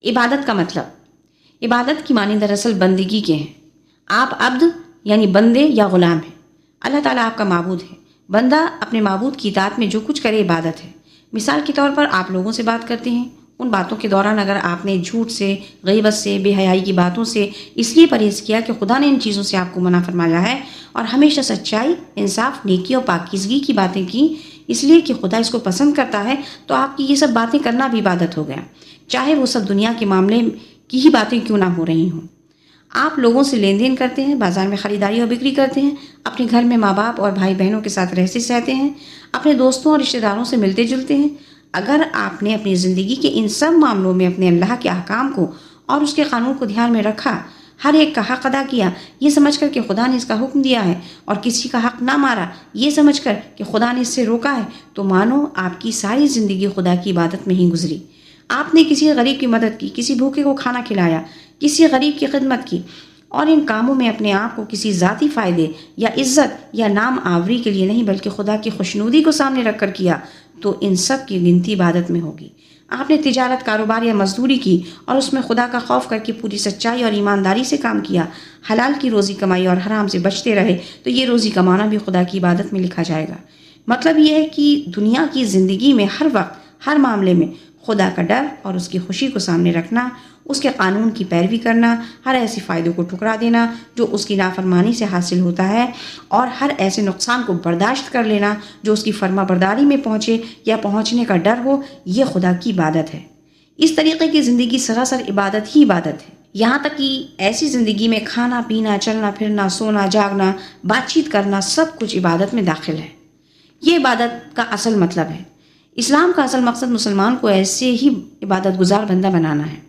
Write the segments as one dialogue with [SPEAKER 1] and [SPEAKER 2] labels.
[SPEAKER 1] عبادت کا مطلب، عبادت کی معنی دراصل بندگی کے ہیں۔ آپ عبد یعنی بندے یا غلام ہیں، اللہ تعالیٰ آپ کا معبود ہے۔ بندہ اپنے معبود کی اطاعت میں جو کچھ کرے عبادت ہے۔ مثال کے طور پر آپ لوگوں سے بات کرتے ہیں، ان باتوں کے دوران اگر آپ نے جھوٹ سے، غیبت سے، بے حیائی کی باتوں سے اس لیے پرہیز کیا کہ خدا نے ان چیزوں سے آپ کو منع فرمایا ہے، اور ہمیشہ سچائی، انصاف، نیکی اور پاکیزگی کی باتیں کی اس لیے کہ خدا اس کو پسند کرتا ہے، تو آپ کی یہ سب باتیں کرنا بھی عبادت ہو گیا، چاہے وہ سب دنیا کے معاملے کی ہی باتیں کیوں نہ ہو رہی ہوں۔ آپ لوگوں سے لین دین کرتے ہیں، بازار میں خریداری اور بکری کرتے ہیں، اپنے گھر میں ماں باپ اور بھائی بہنوں کے ساتھ رہتے سہتے ہیں، اپنے دوستوں اور رشتہ داروں سے ملتے جلتے ہیں۔ اگر آپ نے اپنی زندگی کے ان سب معاملوں میں اپنے اللہ کے احکام کو اور اس کے قانون کو دھیان میں رکھا، ہر ایک کا حق ادا کیا یہ سمجھ کر کہ خدا نے اس کا حکم دیا ہے، اور کسی کا حق نہ مارا یہ سمجھ کر کہ خدا نے اس سے روکا ہے، تو مانو آپ کی ساری زندگی خدا کی عبادت میں ہی گزری۔ آپ نے کسی غریب کی مدد کی، کسی بھوکے کو کھانا کھلایا، کسی غریب کی خدمت کی، اور ان کاموں میں اپنے آپ کو کسی ذاتی فائدے یا عزت یا نام آوری کے لیے نہیں بلکہ خدا کی خوشنودی کو سامنے رکھ کر کیا، تو ان سب کی گنتی عبادت میں ہوگی۔ آپ نے تجارت، کاروبار یا مزدوری کی اور اس میں خدا کا خوف کر کے پوری سچائی اور ایمانداری سے کام کیا، حلال کی روزی کمائی اور حرام سے بچتے رہے، تو یہ روزی کمانا بھی خدا کی عبادت میں لکھا جائے گا۔ مطلب یہ ہے کہ دنیا کی زندگی میں ہر وقت، ہر معاملے میں خدا کا ڈر اور اس کی خوشی کو سامنے رکھنا، اس کے قانون کی پیروی کرنا، ہر ایسے فائدوں کو ٹھکرا دینا جو اس کی نافرمانی سے حاصل ہوتا ہے، اور ہر ایسے نقصان کو برداشت کر لینا جو اس کی فرما برداری میں پہنچے یا پہنچنے کا ڈر ہو، یہ خدا کی عبادت ہے۔ اس طریقے کی زندگی سراسر عبادت ہی عبادت ہے، یہاں تک کہ ایسی زندگی میں کھانا پینا، چلنا پھرنا، سونا جاگنا، بات چیت کرنا سب کچھ عبادت میں داخل ہے۔ یہ عبادت کا اصل مطلب ہے۔ اسلام کا اصل مقصد مسلمان کو ایسے ہی عبادت گزار بندہ بنانا ہے۔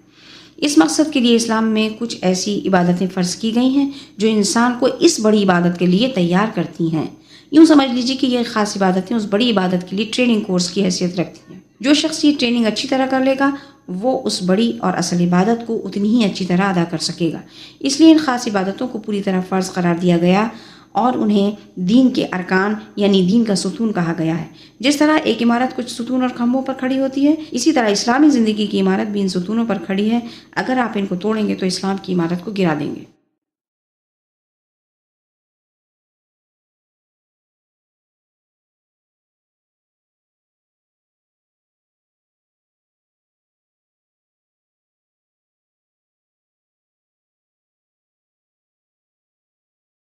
[SPEAKER 1] اس مقصد کے لیے اسلام میں کچھ ایسی عبادتیں فرض کی گئی ہیں جو انسان کو اس بڑی عبادت کے لیے تیار کرتی ہیں۔ یوں سمجھ لیجیے کہ یہ خاص عبادتیں اس بڑی عبادت کے لیے ٹریننگ کورس کی حیثیت رکھتی ہیں۔ جو شخص یہ ٹریننگ اچھی طرح کر لے گا وہ اس بڑی اور اصل عبادت کو اتنی ہی اچھی طرح ادا کر سکے گا۔ اس لیے ان خاص عبادتوں کو پوری طرح فرض قرار دیا گیا اور انہیں دین کے ارکان یعنی دین کا ستون کہا گیا ہے۔ جس طرح ایک عمارت کچھ ستون اور کھمبوں پر کھڑی ہوتی ہے، اسی طرح اسلامی زندگی کی عمارت بھی ان ستونوں پر کھڑی ہے۔ اگر آپ ان کو توڑیں گے تو اسلام کی عمارت کو گرا دیں گے۔